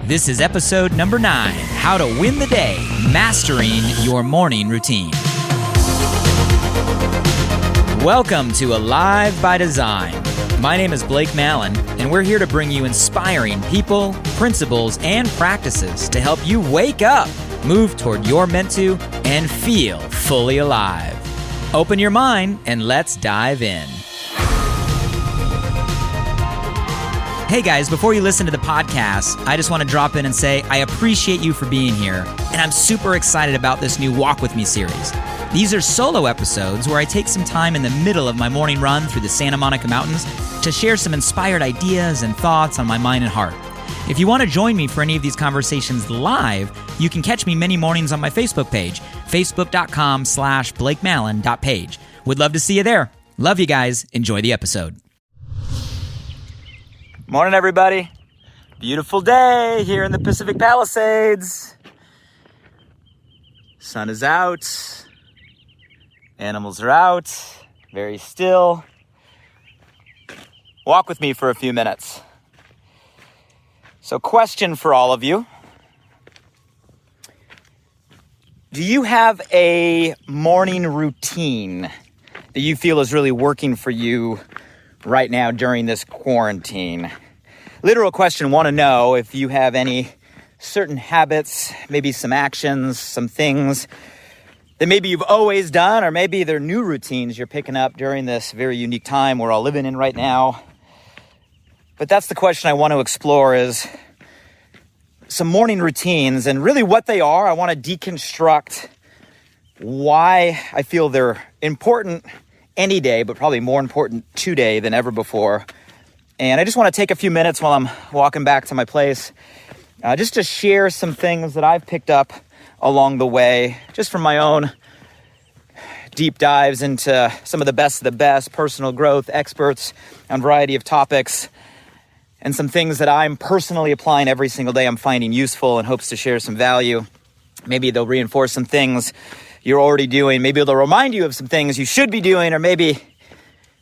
This is episode number 9, How to Win the Day, Mastering Your Morning Routine. Welcome to Alive by Design. My name is Blake Mallon, and we're here to bring you inspiring people, principles, and practices to help you wake up, move toward your meant to, and feel fully alive. Open your mind and let's dive in. Hey guys, before you listen to the podcast, I just want to drop in and say I appreciate you for being here, and I'm super excited about this new Walk With Me series. These are solo episodes where I take some time in the middle of my morning run through the Santa Monica Mountains to share some inspired ideas and thoughts on my mind and heart. If you want to join me for any of these conversations live, you can catch me many mornings on my Facebook page, facebook.com/blakemallon.page. Would love to see you there. Love you guys. Enjoy the episode. Morning, everybody. Beautiful day here in the Pacific Palisades. Sun is out. Animals are out. Very still. Walk with me for a few minutes. So, question for all of you. Do you have a morning routine that you feel is really working for you right now during this quarantine? Literal question, want to know if you have any certain habits, maybe some actions, some things that maybe you've always done, or maybe they're new routines you're picking up during this very unique time we're all living in right now. But that's the question I want to explore, is some morning routines and really what they are. I want to deconstruct why I feel they're important any day, but probably more important today than ever before. And I just want to take a few minutes while I'm walking back to my place, just to share some things that I've picked up along the way, just from my own deep dives into some of the best personal growth experts on a variety of topics, and some things that I'm personally applying every single day I'm finding useful and hopes to share some value. Maybe they'll reinforce some things you're already doing. Maybe they'll remind you of some things you should be doing, or maybe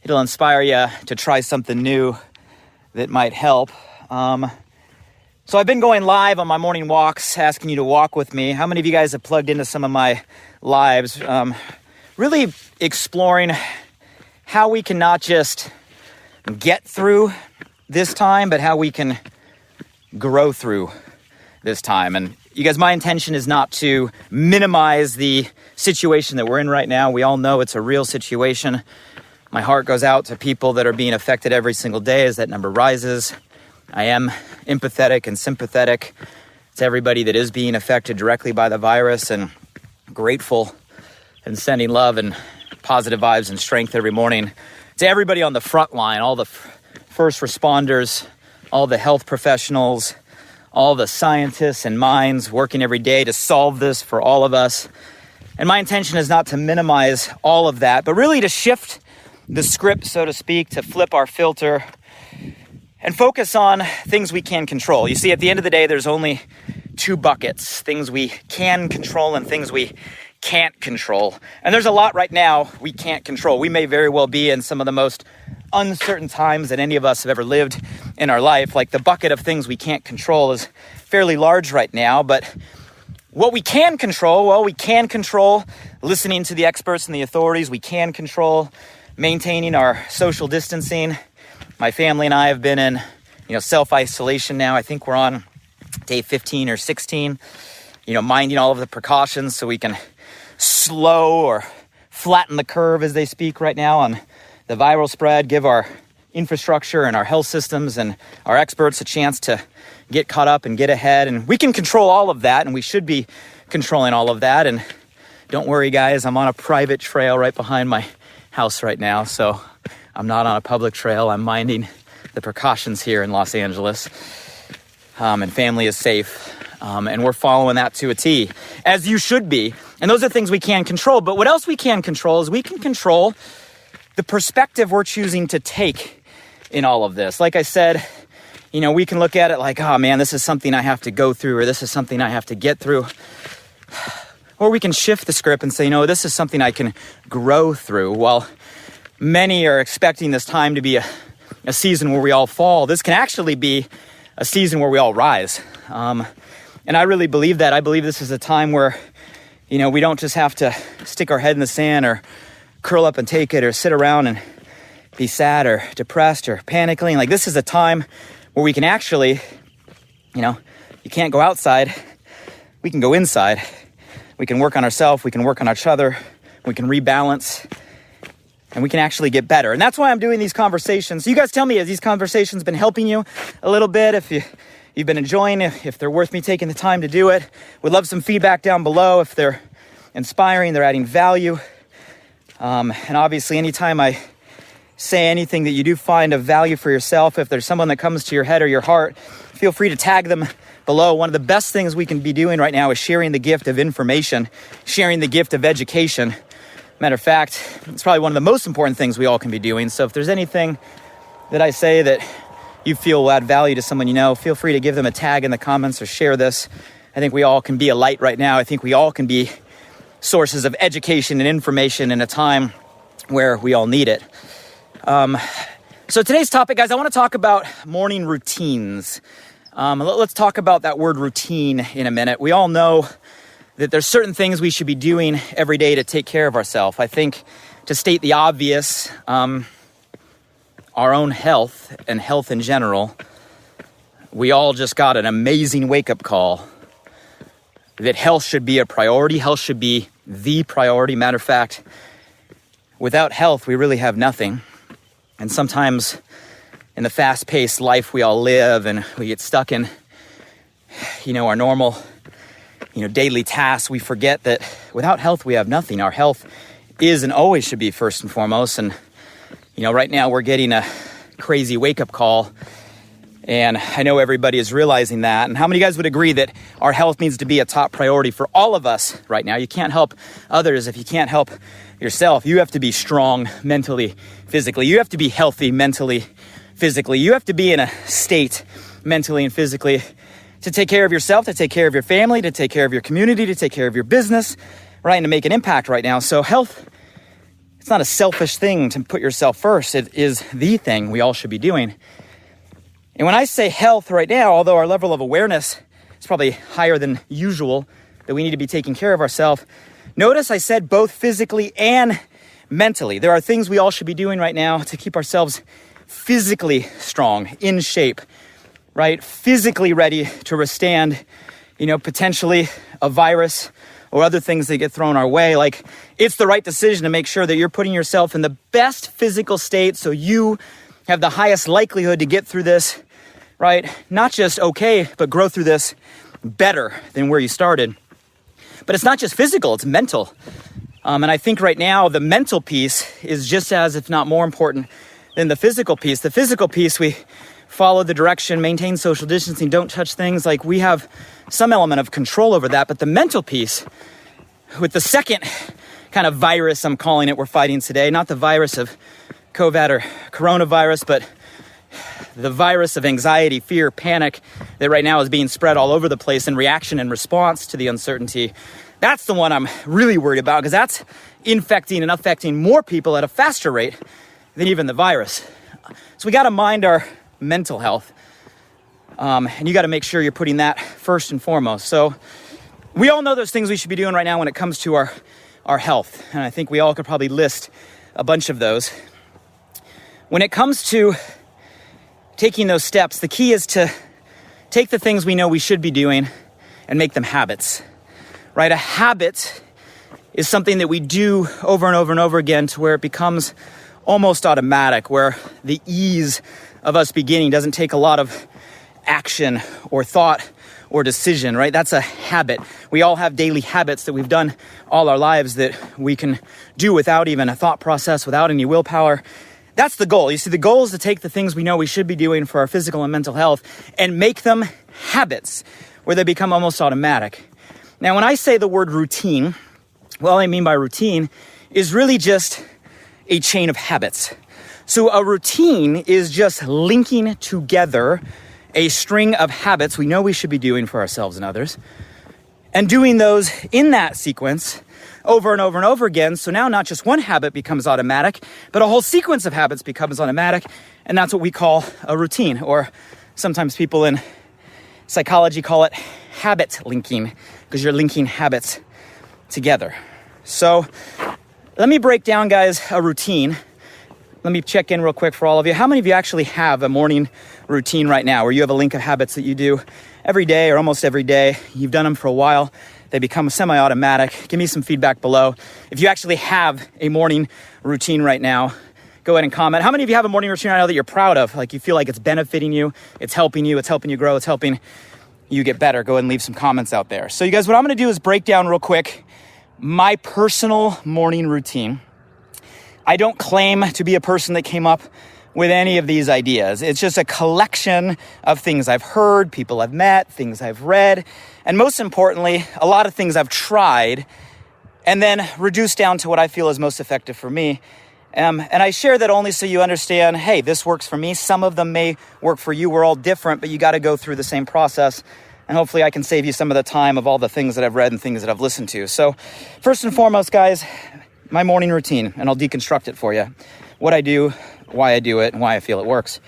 it'll inspire you to try something new that might help. So I've been going live on my morning walks, asking you to walk with me. How many of you guys have plugged into some of my lives? Really exploring how we can not just get through this time, but how we can grow through this time. And you guys, my intention is not to minimize the situation that we're in right now. We all know it's a real situation. My heart goes out to people that are being affected every single day as that number rises. I am empathetic and sympathetic to everybody that is being affected directly by the virus, and grateful and sending love and positive vibes and strength every morning to everybody on the front line, all the first responders, all the health professionals, all the scientists and minds working every day to solve this for all of us. And my intention is not to minimize all of that, but really to shift the script, so to speak, to flip our filter and focus on things we can control. You see, at the end of the day, there's only two buckets: things we can control and things we can't control. And there's a lot right now we can't control. We may very well be in some of the most uncertain times that any of us have ever lived in our life. Like, the bucket of things we can't control is fairly large right now. But what we can control, well, we can control listening to the experts and the authorities. We can control maintaining our social distancing. My family and I have been in, self-isolation now. I think we're on day 15 or 16, minding all of the precautions so we can slow or flatten the curve, as they speak right now, on the viral spread, give our infrastructure and our health systems and our experts a chance to get caught up and get ahead. And we can control all of that, and we should be controlling all of that. And don't worry, guys, I'm on a private trail right behind my house right now, so I'm not on a public trail. I'm minding the precautions here in Los Angeles, and family is safe, and we're following that to a T, as you should be. And those are things we can control. But what else we can control is we can control the perspective we're choosing to take in all of this. Like I said, we can look at it like, oh man, this is something I have to go through, or this is something I have to get through. Or we can shift the script and say, this is something I can grow through. While many are expecting this time to be a season where we all fall, this can actually be a season where we all rise. And I really believe that. I believe this is a time where, we don't just have to stick our head in the sand or curl up and take it or sit around and be sad or depressed or panicking. Like, this is a time where we can actually, you can't go outside. We can go inside. We can work on ourselves. We can work on each other. We can rebalance. And we can actually get better. And that's why I'm doing these conversations. So you guys tell me, has these conversations been helping you a little bit? If you've been enjoying it, if they're worth me taking the time to do it. Would love some feedback down below. If they're inspiring, they're adding value. And obviously, anytime I say anything that you do find of value for yourself, if there's someone that comes to your head or your heart, feel free to tag them below. One of the best things we can be doing right now is sharing the gift of information, sharing the gift of education. Matter of fact, it's probably one of the most important things we all can be doing. So if there's anything that I say that you feel will add value to someone feel free to give them a tag in the comments or share this. I think we all can be a light right now. I think we all can be sources of education and information in a time where we all need it. So today's topic, guys, I want to talk about morning routines. Let's talk about that word routine in a minute. We all know that there's certain things we should be doing every day to take care of ourselves. I think, to state the obvious, our own health and health in general, we all just got an amazing wake-up call that health should be a priority. Health should be the priority. Matter of fact, without health, we really have nothing. And sometimes in the fast-paced life we all live and we get stuck in, our normal, daily tasks, we forget that without health, we have nothing. Our health is and always should be first and foremost. And, right now we're getting a crazy wake-up call. And I know everybody is realizing that. And how many of you guys would agree that our health needs to be a top priority for all of us right now? You can't help others if you can't help yourself. You have to be strong mentally, physically. You have to be healthy mentally, physically. You have to be in a state mentally and physically to take care of yourself, to take care of your family, to take care of your community, to take care of your business, right? And to make an impact right now. So health, it's not a selfish thing to put yourself first. It is the thing we all should be doing. And when I say health right now, although our level of awareness is probably higher than usual, that we need to be taking care of ourselves, notice I said both physically and mentally. There are things we all should be doing right now to keep ourselves physically strong, in shape, right? Physically ready to withstand, potentially a virus or other things that get thrown our way. Like, it's the right decision to make sure that you're putting yourself in the best physical state so you have the highest likelihood to get through this, right? Not just okay, but grow through this better than where you started. But it's not just physical, it's mental. And I think right now the mental piece is just as, if not more important than the physical piece. The physical piece, we follow the direction, maintain social distancing, don't touch things. Like, we have some element of control over that. But the mental piece, with the second kind of virus, I'm calling it, we're fighting today, not the virus of COVID or coronavirus, but the virus of anxiety, fear, panic that right now is being spread all over the place in reaction and response to the uncertainty. That's the one I'm really worried about, because that's infecting and affecting more people at a faster rate than even the virus. So we got to mind our mental health. And you got to make sure you're putting that first and foremost. So we all know those things we should be doing right now when it comes to our health. And I think we all could probably list a bunch of those. When it comes to taking those steps, the key is to take the things we know we should be doing and make them habits, right? A habit is something that we do over and over and over again to where it becomes almost automatic, where the ease of us beginning doesn't take a lot of action or thought or decision, right? That's a habit. We all have daily habits that we've done all our lives that we can do without even a thought process, without any willpower. That's the goal. You see, the goal is to take the things we know we should be doing for our physical and mental health and make them habits where they become almost automatic. Now, when I say the word routine, what I mean by routine is really just a chain of habits. So a routine is just linking together a string of habits we know we should be doing for ourselves and others, and doing those in that sequence over and over and over again. So now not just one habit becomes automatic, but a whole sequence of habits becomes automatic, and that's what we call a routine. Or sometimes people in Psychology call it habit linking, because you're linking habits together. So let me break down, guys, a routine. Let me check in real quick for all of you. How many of you actually have a morning routine right now where you have a link of habits that you do every day or almost every day? You've done them for a while. They become semi-automatic. Give me some feedback below. If you actually have a morning routine right now, go ahead and comment. How many of you have a morning routine right now that you're proud of? Like you feel like it's benefiting you, it's helping you grow, it's helping you get better. Go ahead and leave some comments out there. So you guys, what I'm gonna do is break down real quick my personal morning routine. I don't claim to be a person that came up with any of these ideas. It's just a collection of things I've heard, people I've met, things I've read, and most importantly, a lot of things I've tried and then reduced down to what I feel is most effective for me. And I share that only so you understand, hey, this works for me. Some of them may work for you. We're all different, but you got to go through the same process. And hopefully I can save you some of the time of all the things that I've read and things that I've listened to. So first and foremost, guys, my morning routine, and I'll deconstruct it for you. What I do, why I do it, and why I feel it works.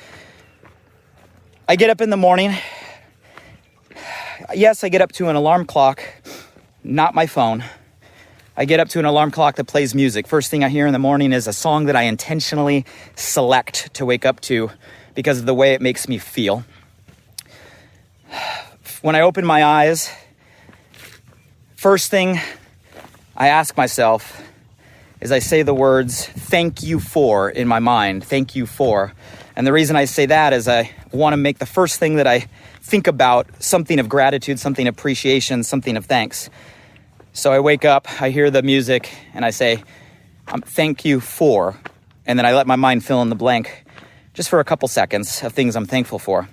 I get up in the morning. Yes, I get up to an alarm clock, not my phone. I get up to an alarm clock that plays music. First thing I hear in the morning is a song that I intentionally select to wake up to because of the way it makes me feel. When I open my eyes, first thing I ask myself is I say the words, thank you for, in my mind, thank you for. And the reason I say that is I want to make the first thing that I think about something of gratitude, something of appreciation, something of thanks. So I wake up, I hear the music, and I say, thank you for, and then I let my mind fill in the blank just for a couple seconds of things I'm thankful for.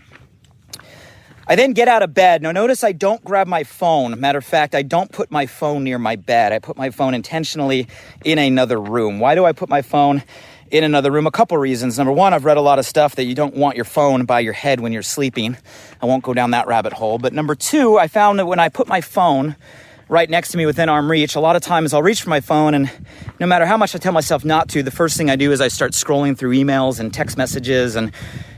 I then get out of bed. Now notice I don't grab my phone. Matter of fact, I don't put my phone near my bed. I put my phone intentionally in another room. Why do I put my phone in another room? A couple reasons. Number one, I've read a lot of stuff that you don't want your phone by your head when you're sleeping. I won't go down that rabbit hole. But number two, I found that when I put my phone right next to me within arm reach, a lot of times I'll reach for my phone, and no matter how much I tell myself not to, the first thing I do is I start scrolling through emails and text messages, and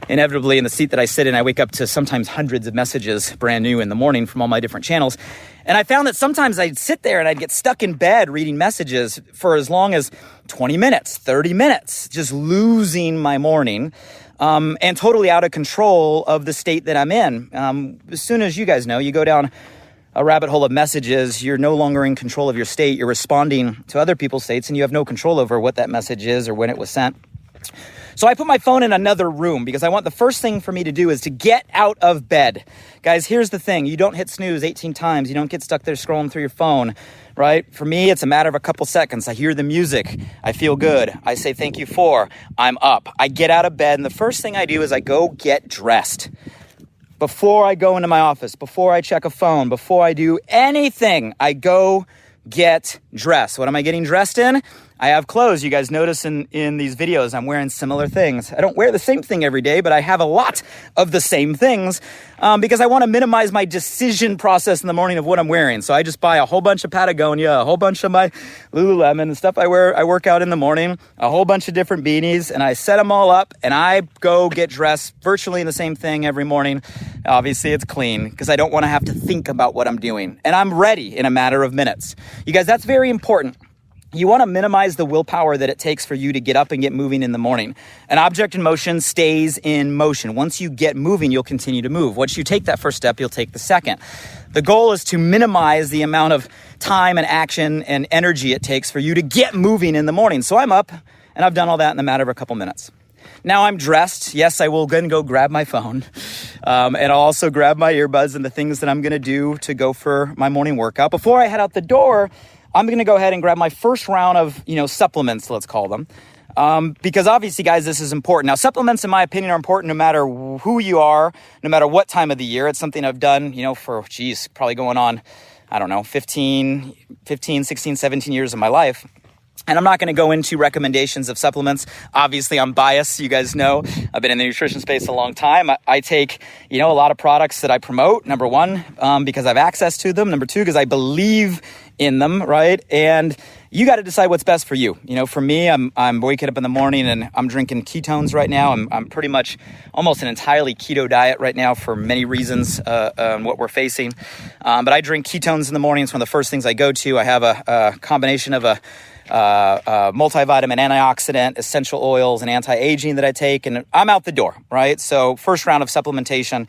inevitably in the seat that I sit in, I wake up to sometimes hundreds of messages brand new in the morning from all my different channels. And I found that sometimes I'd sit there and I'd get stuck in bed reading messages for as long as 20 minutes, 30 minutes, just losing my morning. And totally out of control of the state that I'm in. As soon as you guys know, you go down a rabbit hole of messages, you're no longer in control of your state. You're responding to other people's states, and you have no control over what that message is or when it was sent. So I put my phone in another room because I want the first thing for me to do is to get out of bed. Guys, here's the thing. You don't hit snooze 18 times. You don't get stuck there scrolling through your phone, right? For me, it's a matter of a couple seconds. I hear the music. I feel good. I say thank you for. I'm up. I get out of bed, and the first thing I do is I go get dressed. Before I go into my office, before I check a phone, before I do anything, I go get dressed. What am I getting dressed in? I have clothes. You guys notice in these videos, I'm wearing similar things. I don't wear the same thing every day, but I have a lot of the same things because I want to minimize my decision process in the morning of what I'm wearing. So I just buy a whole bunch of Patagonia, a whole bunch of my Lululemon and stuff I wear. I work out in the morning, a whole bunch of different beanies, and I set them all up, and I go get dressed virtually in the same thing every morning. Obviously, it's clean because I don't want to have to think about what I'm doing. And I'm ready in a matter of minutes. You guys, that's very important. You want to minimize the willpower that it takes for you to get up and get moving in the morning. An object in motion stays in motion. Once you get moving, you'll continue to move. Once you take that first step, you'll take the second. The goal is to minimize the amount of time and action and energy it takes for you to get moving in the morning. So I'm up, and I've done all that in a matter of a couple minutes. Now I'm dressed. Yes, I will then go grab my phone, and I'll also grab my earbuds and the things that I'm going to do to go for my morning workout. Before I head out the door, I'm going to go ahead and grab my first round of, supplements, let's call them. Because obviously, guys, this is important. Now, supplements, in my opinion, are important no matter who you are, no matter what time of the year. It's something I've done, for, probably going on, 15, 16, 17 years of my life. And I'm not going to go into recommendations of supplements. Obviously, I'm biased. You guys know I've been in the nutrition space a long time. I take, a lot of products that I promote. Number one, because I have access to them. Number two, because I believe in them, right? And you got to decide what's best for you. For me, I'm waking up in the morning and I'm drinking ketones right now. I'm pretty much almost an entirely keto diet right now for many reasons, what we're facing. But I drink ketones in the morning. It's one of the first things I go to. I have a combination of a multivitamin, antioxidant, essential oils, and anti-aging that I take, and I'm out the door, right? So first round of supplementation.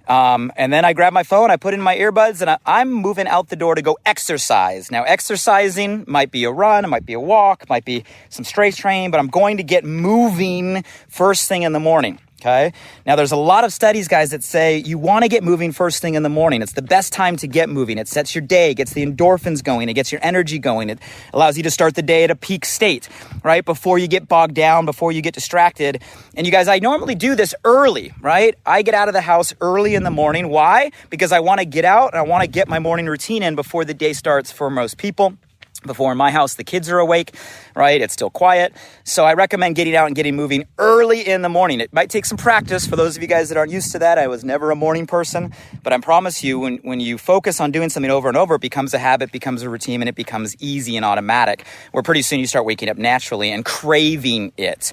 And then I grab my phone, I put in my earbuds, and I'm moving out the door to go exercise. Now, exercising might be a run, it might be a walk, it might be some strength training, but I'm going to get moving first thing in the morning. Okay. Now, there's a lot of studies, guys, that say you want to get moving first thing in the morning. It's the best time to get moving. It sets your day, gets the endorphins going, it gets your energy going. It allows you to start the day at a peak state, right? Before you get bogged down, before you get distracted. And you guys, I normally do this early, right? I get out of the house early in the morning. Why? Because I want to get out and I want to get my morning routine in before the day starts for most people. Before in my house, the kids are awake, right? It's still quiet. So I recommend getting out and getting moving early in the morning. It might take some practice for those of you guys that aren't used to that. I was never a morning person, but I promise you, when you focus on doing something over and over, it becomes a habit, becomes a routine, and it becomes easy and automatic, where pretty soon you start waking up naturally and craving it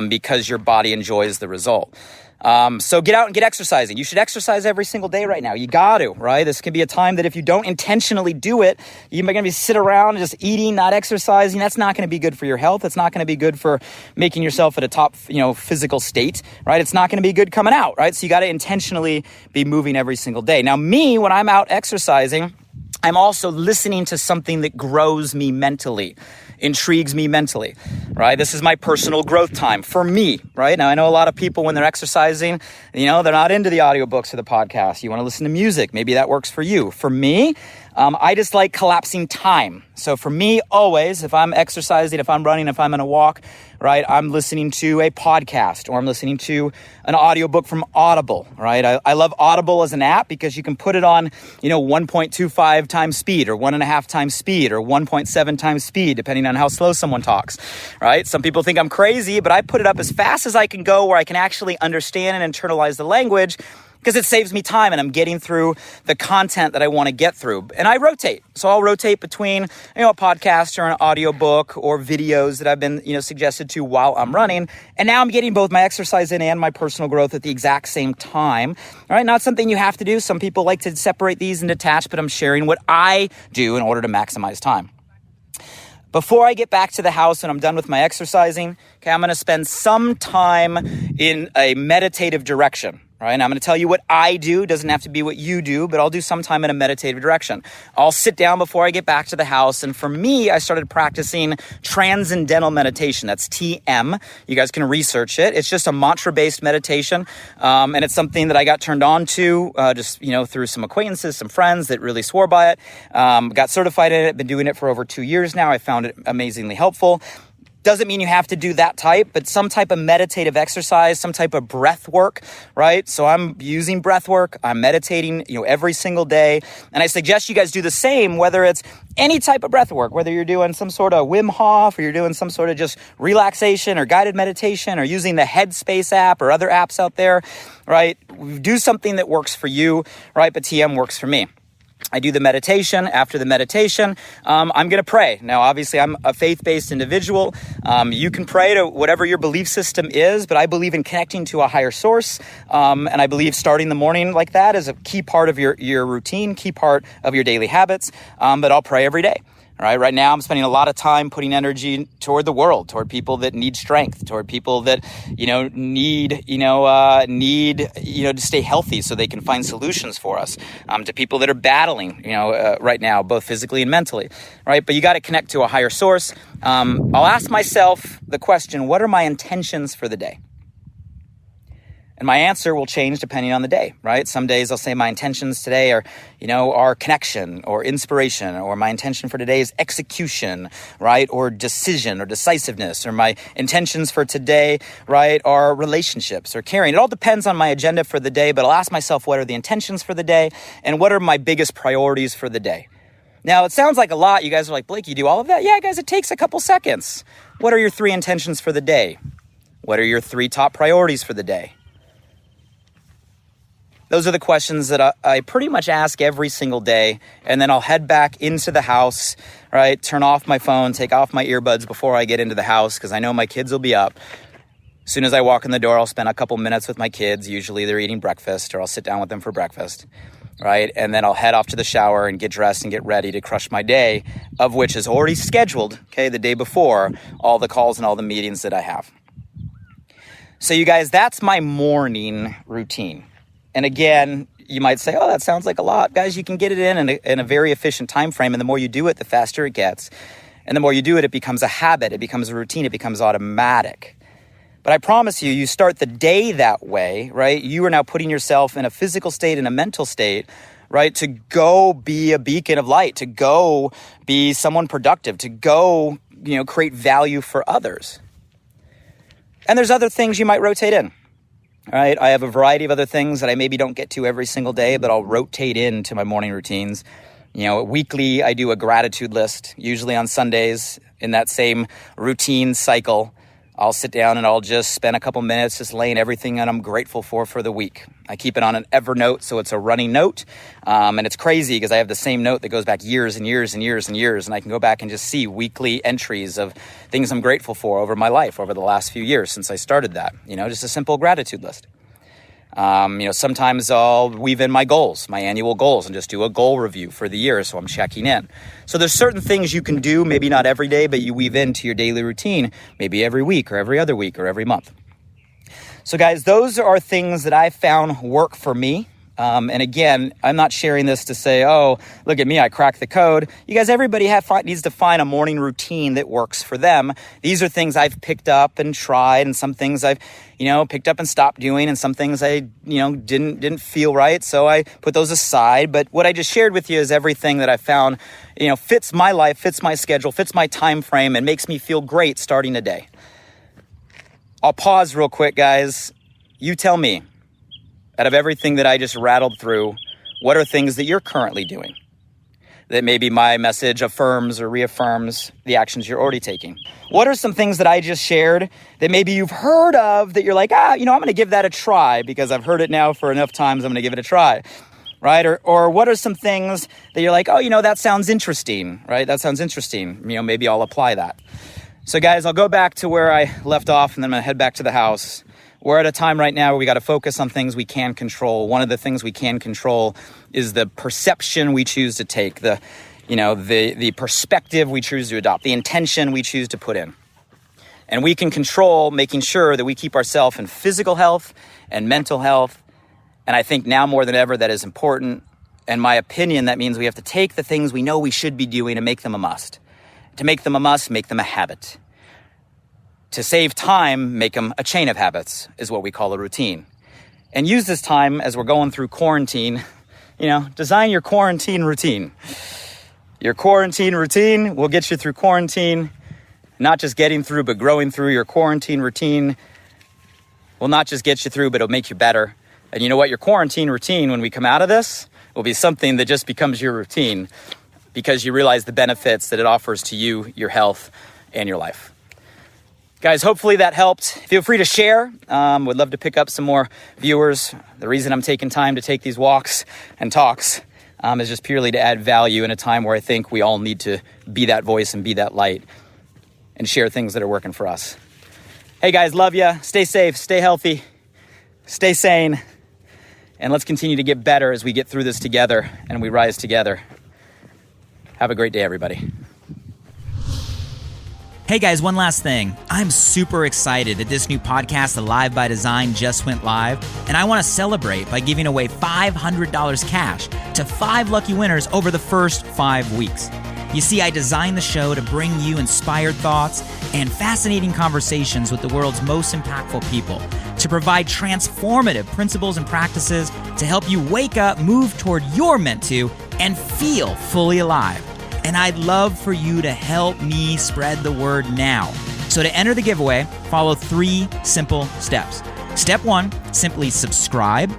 because your body enjoys the result. So get out and get exercising. You should exercise every single day right now. You got to, right? This can be a time that if you don't intentionally do it, you're going to be sit around and just eating, not exercising. That's not going to be good for your health. It's not going to be good for making yourself at a top, physical state, right? It's not going to be good coming out, right? So you got to intentionally be moving every single day. Now, me, when I'm out exercising, I'm also listening to something that grows me mentally, intrigues me mentally, right? This is my personal growth time for me, right? Now, I know a lot of people when they're exercising, they're not into the audiobooks or the podcast. You want to listen to music. Maybe that works for you. For me, I just like collapsing time. So for me, always, if I'm exercising, if I'm running, if I'm on a walk, right, I'm listening to a podcast or I'm listening to an audiobook from Audible, right? I love Audible as an app because you can put it on, 1.25 times speed or 1.5 times speed or 1.7 times speed, depending on how slow someone talks, right? Some people think I'm crazy, but I put it up as fast as I can go where I can actually understand and internalize the language, because it saves me time and I'm getting through the content that I want to get through. And I rotate. So I'll rotate between, a podcast or an audiobook or videos that I've been, suggested to while I'm running. And now I'm getting both my exercise in and my personal growth at the exact same time. All right. Not something you have to do. Some people like to separate these and detach, but I'm sharing what I do in order to maximize time. Before I get back to the house and I'm done with my exercising, okay, I'm going to spend some time in a meditative direction. Right? And I'm going to tell you what I do. It doesn't have to be what you do, but I'll do some time in a meditative direction. I'll sit down before I get back to the house. And for me, I started practicing Transcendental Meditation. That's TM. You guys can research it. It's just a mantra-based meditation. And it's something that I got turned on to through some acquaintances, some friends that really swore by it. Got certified in it. Been doing it for over 2 years now. I found it amazingly helpful. Doesn't mean you have to do that type, but some type of meditative exercise, some type of breath work, right? So I'm using breath work. I'm meditating, every single day. And I suggest you guys do the same, whether it's any type of breath work, whether you're doing some sort of Wim Hof or you're doing some sort of just relaxation or guided meditation or using the Headspace app or other apps out there, right? Do something that works for you, right? But TM works for me. I do the meditation. After the meditation, I'm going to pray. Now, obviously, I'm a faith-based individual. You can pray to whatever your belief system is, but I believe in connecting to a higher source. And I believe starting the morning like that is a key part of your routine, key part of your daily habits. But I'll pray every day. All right. Right now, I'm spending a lot of time putting energy toward the world, toward people that need strength, toward people that, need to stay healthy so they can find solutions for us, to people that are battling, right now, both physically and mentally. Right. But you got to connect to a higher source. I'll ask myself the question, what are my intentions for the day? And my answer will change depending on the day, right? Some days I'll say my intentions today are connection or inspiration, or my intention for today is execution, right? Or decision or decisiveness, or my intentions for today, right, are relationships or caring. It all depends on my agenda for the day, but I'll ask myself, what are the intentions for the day and what are my biggest priorities for the day? Now, it sounds like a lot. You guys are like, Blake, you do all of that? Yeah, guys, it takes a couple seconds. What are your 3 intentions for the day? What are your 3 top priorities for the day? Those are the questions that I pretty much ask every single day. And then I'll head back into the house, right? Turn off my phone, take off my earbuds before I get into the house because I know my kids will be up. As soon as I walk in the door, I'll spend a couple minutes with my kids. Usually they're eating breakfast or I'll sit down with them for breakfast, right? And then I'll head off to the shower and get dressed and get ready to crush my day, of which is already scheduled, okay, the day before, all the calls and all the meetings that I have. So you guys, that's my morning routine. And again, you might say, oh, that sounds like a lot. Guys, you can get it in a very efficient time frame. And the more you do it, the faster it gets. And the more you do it, it becomes a habit. It becomes a routine. It becomes automatic. But I promise you, you start the day that way, right? You are now putting yourself in a physical state and a mental state, right? To go be a beacon of light, to go be someone productive, to go, create value for others. And there's other things you might rotate in. All right, I have a variety of other things that I maybe don't get to every single day, but I'll rotate into my morning routines. Weekly, I do a gratitude list, usually on Sundays in that same routine cycle. I'll sit down and I'll just spend a couple minutes just laying everything that I'm grateful for the week. I keep it on an Evernote, so it's a running note. And it's crazy because I have the same note that goes back years and years and years and years. And I can go back and just see weekly entries of things I'm grateful for over my life, over the last few years since I started that. Just a simple gratitude list. Sometimes I'll weave in my goals, my annual goals, and just do a goal review for the year. So I'm checking in. So there's certain things you can do, maybe not every day, but you weave into your daily routine, maybe every week or every other week or every month. So guys, those are things that I found work for me. And again, I'm not sharing this to say, oh, look at me, I cracked the code. You guys, everybody needs to find a morning routine that works for them. These are things I've picked up and tried, and some things I've, picked up and stopped doing, and some things I, didn't feel right. So I put those aside. But what I just shared with you is everything that I found, fits my life, fits my schedule, fits my time frame, and makes me feel great starting a day. I'll pause real quick, guys. You tell me, out of everything that I just rattled through, what are things that you're currently doing that maybe my message affirms or reaffirms the actions you're already taking? What are some things that I just shared that maybe you've heard of that you're like, I'm going to give that a try because I've heard it now for enough times, I'm going to give it a try, right? Or what are some things that you're like, oh, that sounds interesting, right? That sounds interesting. Maybe I'll apply that. So guys, I'll go back to where I left off and then I'm going to head back to the house. We're at a time right now where we got to focus on things we can control. One of the things we can control is the perception we choose to take, the perspective we choose to adopt, the intention we choose to put in. And we can control making sure that we keep ourselves in physical health and mental health. And I think now more than ever that is important. In my opinion, that means we have to take the things we know we should be doing and make them a must. To make them a must, make them a habit. To save time, make them a chain of habits, is what we call a routine. And use this time as we're going through quarantine, design your quarantine routine. Your quarantine routine will get you through quarantine, not just getting through, but growing through. Your quarantine routine will not just get you through, but it'll make you better. And you know what? Your quarantine routine, when we come out of this, will be something that just becomes your routine because you realize the benefits that it offers to you, your health, and your life. Guys, hopefully that helped. Feel free to share. Would love to pick up some more viewers. The reason I'm taking time to take these walks and talks is just purely to add value in a time where I think we all need to be that voice and be that light and share things that are working for us. Hey guys, love ya. Stay safe, stay healthy, stay sane, and let's continue to get better as we get through this together and we rise together. Have a great day, everybody. Hey guys, one last thing. I'm super excited that this new podcast, Alive by Design, just went live, and I want to celebrate by giving away $500 cash to 5 lucky winners over the first 5 weeks. You see, I designed the show to bring you inspired thoughts and fascinating conversations with the world's most impactful people, to provide transformative principles and practices to help you wake up, move toward your meant to, and feel fully alive. And I'd love for you to help me spread the word now. So to enter the giveaway, follow 3 simple steps. Step 1, simply subscribe,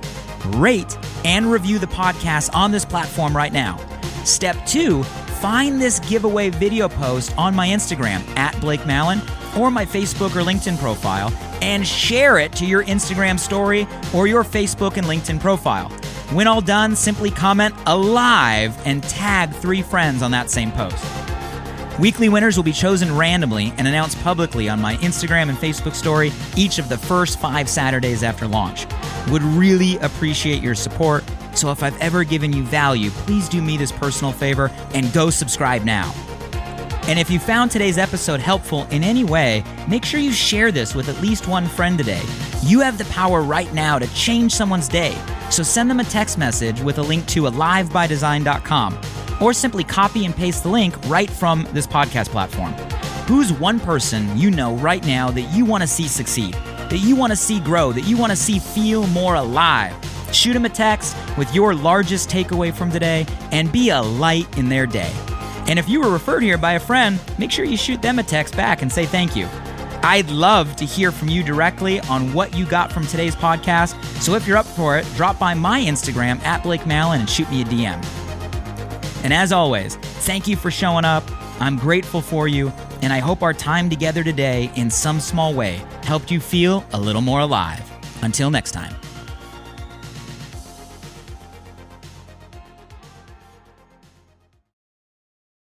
rate, and review the podcast on this platform right now. Step 2, find this giveaway video post on my Instagram @BlakeMallon or my Facebook or LinkedIn profile and share it to your Instagram story or your Facebook and LinkedIn profile. When all done, simply comment "alive" and tag 3 friends on that same post. Weekly winners will be chosen randomly and announced publicly on my Instagram and Facebook story each of the first 5 Saturdays after launch. Would really appreciate your support, so if I've ever given you value, please do me this personal favor and go subscribe now. And if you found today's episode helpful in any way, make sure you share this with at least one friend today. You have the power right now to change someone's day, so send them a text message with a link to alivebydesign.com, or simply copy and paste the link right from this podcast platform. Who's one person you know right now that you want to see succeed, that you want to see grow, that you want to see feel more alive? Shoot them a text with your largest takeaway from today and be a light in their day. And if you were referred here by a friend, make sure you shoot them a text back and say thank you. I'd love to hear from you directly on what you got from today's podcast. So if you're up for it, drop by my Instagram @BlakeMallon and shoot me a DM. And as always, thank you for showing up. I'm grateful for you, and I hope our time together today in some small way helped you feel a little more alive. Until next time.